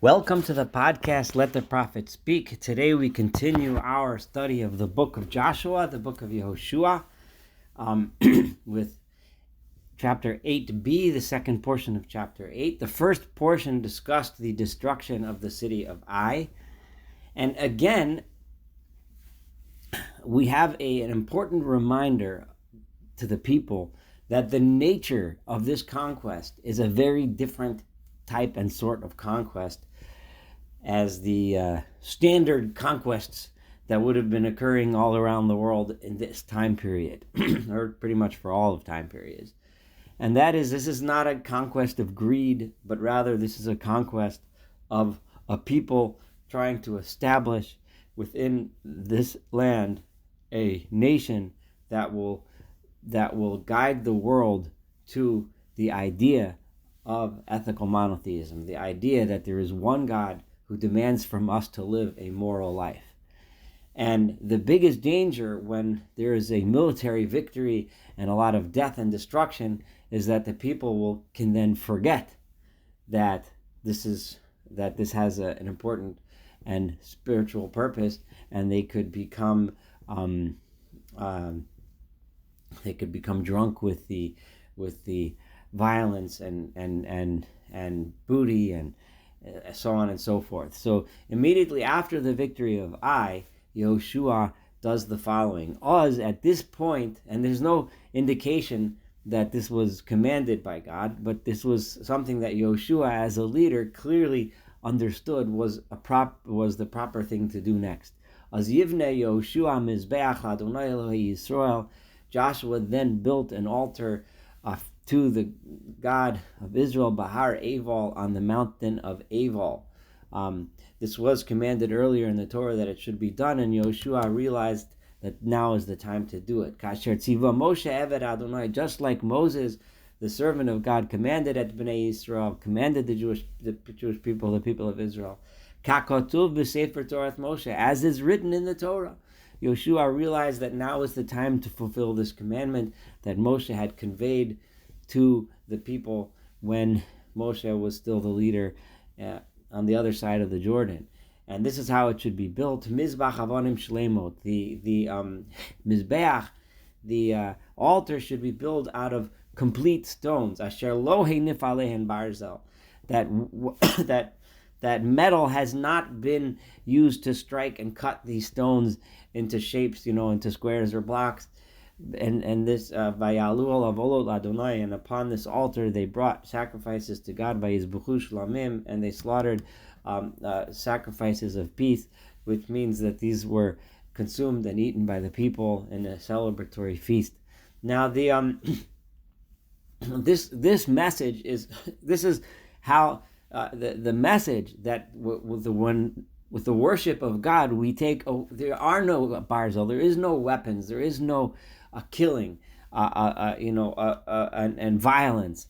Welcome to the podcast, Let the Prophet Speak. Today we continue our study of the book of Joshua, the book of Yehoshua, with chapter 8b, the second portion of chapter 8. The first portion discussed the destruction of the city of Ai. And again, we have an important reminder to the people that the nature of this conquest is a very different type and sort of conquest as the standard conquests that would have been occurring all around the world in this time period, or pretty much for all of time periods. And that is, this is not a conquest of greed, but rather this is a conquest of a people trying to establish within this land a nation that will guide the world to the idea of ethical monotheism, the idea that there is one God who demands from us to live a moral life. And the biggest danger when there is a military victory and a lot of death and destruction is that the people can then forget that this has an important and spiritual purpose, and they could become drunk with the violence and booty and so on and so forth. So immediately after the victory of Ai, Yehoshua does the following. Oz, at this point, and there's no indication that this was commanded by God, but this was something that Yehoshua, as a leader, clearly understood was the proper thing to do next. Az yivne Yehoshua mizbeach Adonai Elohei Yisrael. Joshua then built an altar to the God of Israel, Bahar Aval, on the mountain of Aval. This was commanded earlier in the Torah that it should be done, and Yehoshua realized that now is the time to do it. Kasher tziva Moshe Eved Adonai, just like Moses, the servant of God, commanded at Bnei Yisrael, commanded the Jewish people, the people of Israel. Kakotuv b'Sefer Torah Moshe, as is written in the Torah. Yehoshua realized that now is the time to fulfill this commandment that Moshe had conveyed to the people when Moshe was still the leader on the other side of the Jordan. And this is how it should be built. Mizbach avonim shleimot. The Mizbeach, the altar, should be built out of complete stones. Asher lo heinif alehen barzel. That metal has not been used to strike and cut these stones into shapes, into squares or blocks. And this vayalu avolot Adonai, and upon this altar they brought sacrifices to God, vayizbuchu shlamim, and they slaughtered sacrifices of peace, which means that these were consumed and eaten by the people in a celebratory feast. Now the this message is how the message that with the worship of God we take. There are no barzel, there is no weapons, there is no killing, and violence.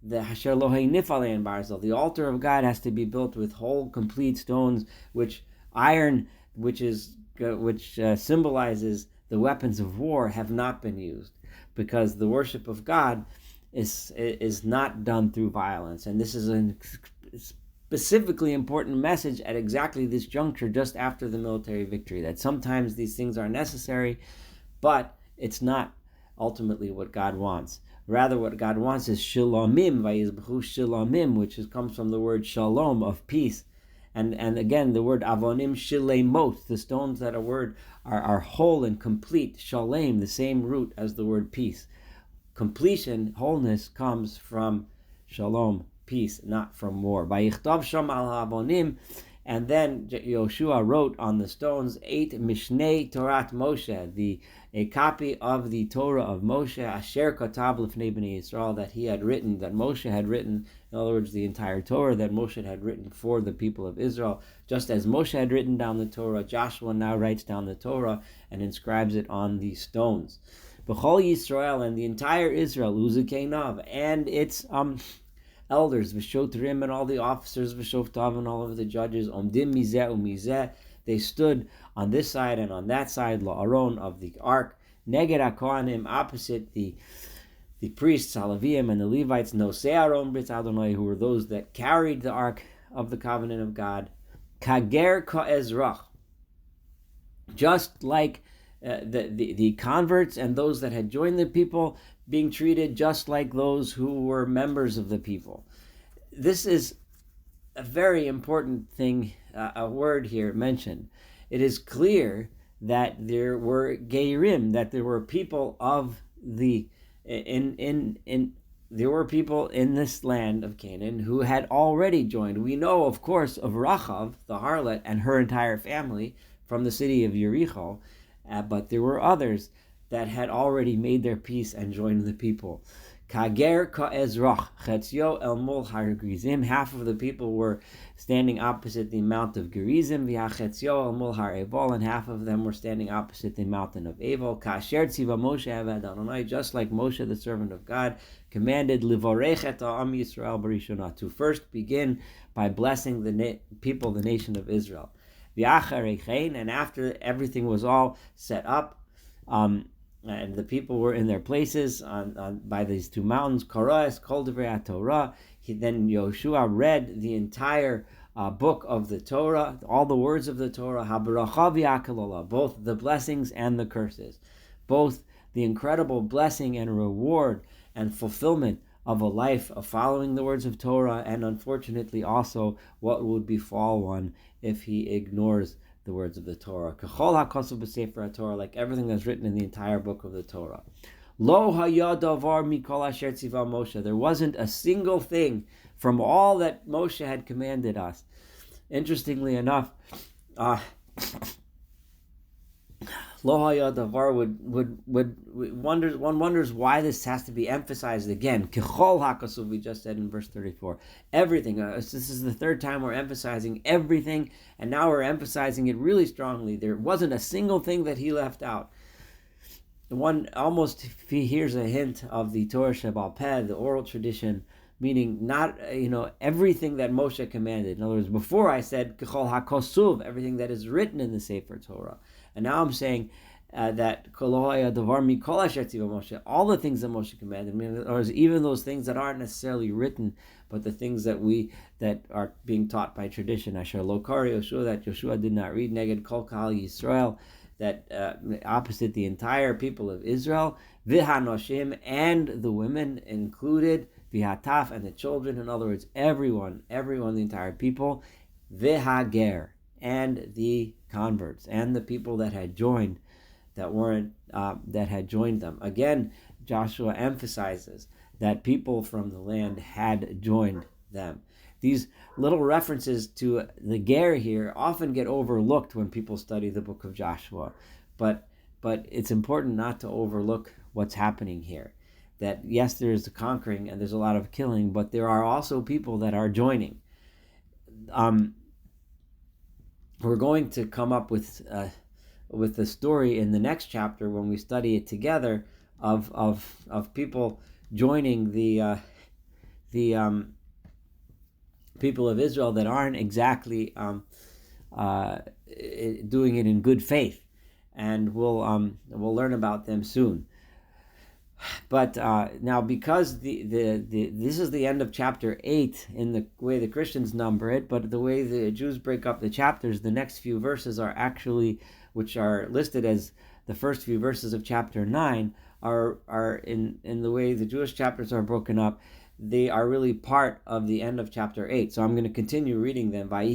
The Hasher Lohei Nifalei Barzel, the altar of God, has to be built with whole, complete stones, which symbolizes the weapons of war, have not been used, because the worship of God is not done through violence. And this is a specifically important message at exactly this juncture, just after the military victory, that sometimes these things are necessary, but it's not ultimately what God wants. Rather, what God wants is shalomim, vayizbechu shalomim, which comes from the word shalom, of peace. And again, the word avonim shilemot, the stones that are whole and complete. Shalem, the same root as the word peace. Completion, wholeness, comes from shalom, peace, not from war. Vayichtav sham al avonim. And then Yehoshua wrote on the stones 8 Mishnei Torat Moshe, a copy of the Torah of Moshe, Asher Katav Lifnei Bnei Yisrael, that Moshe had written, in other words, the entire Torah that Moshe had written for the people of Israel. Just as Moshe had written down the Torah, Joshua now writes down the Torah and inscribes it on these stones. B'chol Yisrael, and the entire Israel, Uzukeinav, and its elders, v'shotrim, and all the officers, v'shoftav, and all of the judges, omdim mizeh umizeh, they stood on this side and on that side, la'aron, of the ark, neged ha'kohanim, opposite the priests, Halavim, and the Levites, nosei aron brit Adonai, who were those that carried the ark of the covenant of God. Kager ka'ezrach. Just like the converts and those that had joined the people being treated just like those who were members of the people. This is a very important thing, a word here mentioned. It is clear that there were geirim, that there were people of the there were people in this land of Canaan who had already joined. We know, of course, of Rachav, the harlot, and her entire family from the city of Yericho, but there were others that had already made their peace and joined the people. Kager ka'ezrach, chetzio el mol har Gerizim. Half of the people were standing opposite the Mount of Gerizim, v'hachetzio el mol har Eval, and half of them were standing opposite the mountain of Eval. Kasher tziva Moshe avad Adonai, just like Moshe, the servant of God, commanded livorech et ha'am Yisrael barishona, to first begin by blessing the people, the nation of Israel. V'acharei chen, and after everything was all set up, and the people were in their places by these two mountains, Koros, Kol Divrei Torah. Then Yoshua read the entire book of the Torah, all the words of the Torah, HaBaracha v'Hakalola, both the blessings and the curses, both the incredible blessing and reward and fulfillment of a life of following the words of Torah, and unfortunately also what would befall one if he ignores the words of the Torah. K'chol ha'kosav b'sefer Torah, like everything that's written in the entire book of the Torah. Lo haya davar mikol asher tziva Moshe. There wasn't a single thing from all that Moshe had commanded us. Interestingly enough, Lo haya davar one wonders why this has to be emphasized again. K'chol ha'kosav, we just said in verse 34. Everything. This is the third time we're emphasizing everything, and now we're emphasizing it really strongly. There wasn't a single thing that he left out. One almost hears a hint of the Torah Shebal Peh, the oral tradition, meaning not everything that Moshe commanded. In other words, before I said K'chol ha'kosuv, everything that is written in the Sefer Torah, and now I'm saying that Moshe, all the things that Moshe commanded, or even those things that aren't necessarily written, but the things that are being taught by tradition. Asher lo kari Yoshua, that Yoshua did not read, neged kol kahal Yisrael, that opposite the entire people of Israel, v'hanoshim, and the women included, v'hataf, and the children. In other words, everyone, the entire people, v'hager, and the converts, and the people that had joined, that had joined them. Again, Joshua emphasizes that people from the land had joined them. These little references to the ger here often get overlooked when people study the book of Joshua, but it's important not to overlook what's happening here. That yes, there is the conquering and there's a lot of killing, but there are also people that are joining. We're going to come up with the story in the next chapter when we study it together of people joining the people of Israel that aren't exactly doing it in good faith, and we'll learn about them soon. But now, because this is the end of chapter 8 in the way the Christians number it, but the way the Jews break up the chapters, the next few verses are actually, which are listed as the first few verses of chapter 9, are in the way the Jewish chapters are broken up. They are really part of the end of chapter 8. So I'm going to continue reading them. And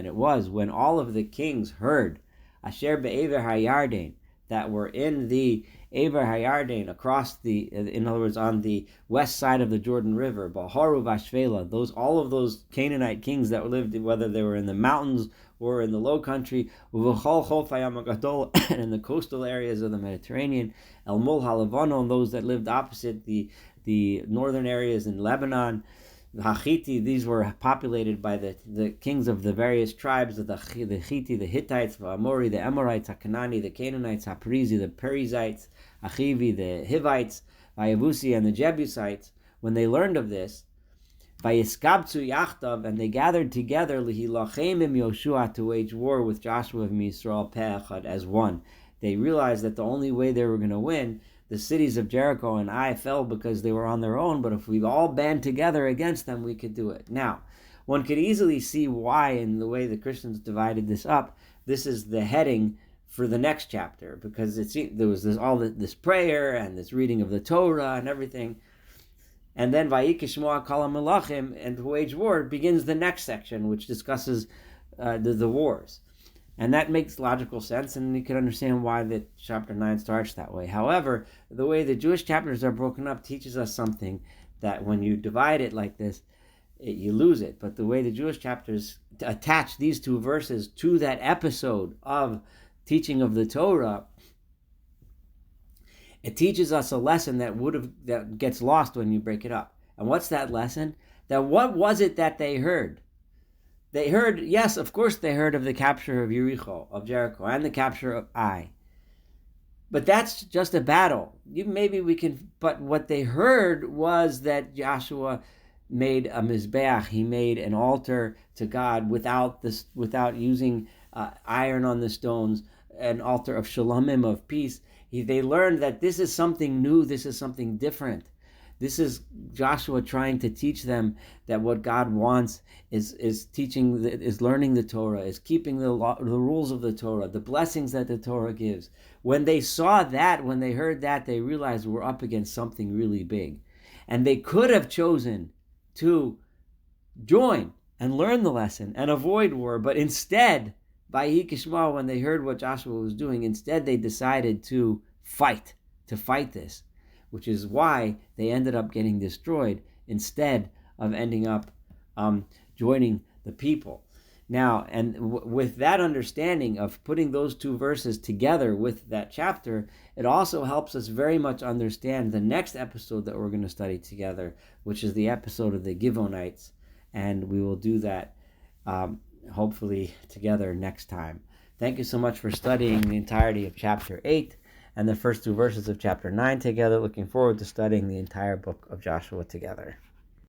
it was when all of the kings heard, Asher be'ever hayarden, that were in the Ever Hayarden, across in other words, on the west side of the Jordan River, Baharu Vashvela, all of those Canaanite kings that lived, whether they were in the mountains or in the low country, and in the coastal areas of the Mediterranean, El Mol Halavano, and those that lived opposite the northern areas in Lebanon, the Hachiti, these were populated by the kings of the various tribes of the Chiti, the Hittites, the Amori, the Amorites, the Canaanite, the Canaanites, the Perizi, the Perizzites, Achivi, the Hivites, Vayavusi, and the Jebusites. When they learned of this, Vayiskabtsu Yachtav, and they gathered together, Lihilachem im Yoshua, to wage war with Joshua of Yisrael Pe'echad as one. They realized that the only way they were going to win, the cities of Jericho and Ai fell because they were on their own, but if we all band together against them, we could do it. Now, one could easily see why, in the way the Christians divided this up, this is the heading for the next chapter, because there was this prayer and this reading of the Torah and everything. And then Vayiki Shmoa Kol HaMelachim, and to wage war, begins the next section, which discusses the wars. And that makes logical sense, and you can understand why the chapter 9 starts that way. However, the way the Jewish chapters are broken up teaches us something, that when you divide it like this, you lose it. But the way the Jewish chapters attach these two verses to that episode of teaching of the Torah, it teaches us a lesson that gets lost when you break it up. And what's that lesson? That what was it that they heard? They heard, yes, of course they heard of the capture of Jericho, and the capture of Ai. But that's just a battle. But what they heard was that Joshua made a mizbeach. He made an altar to God without using iron on the stones, an altar of shalomim, of peace. They learned that this is something new. This is something different. This is Joshua trying to teach them that what God wants is learning the Torah, is keeping the rules of the Torah, the blessings that the Torah gives. When they saw that, when they heard that, they realized we're up against something really big. And they could have chosen to join and learn the lesson and avoid war, but instead, Vayiki Shmoa, when they heard what Joshua was doing, instead they decided to fight this, which is why they ended up getting destroyed instead of ending up joining the people. Now, and with that understanding of putting those two verses together with that chapter, it also helps us very much understand the next episode that we're going to study together, which is the episode of the Givonites, and we will do that hopefully together next time. Thank you so much for studying the entirety of chapter 8 and the first two verses of chapter 9 together. Looking forward to studying the entire book of Joshua together.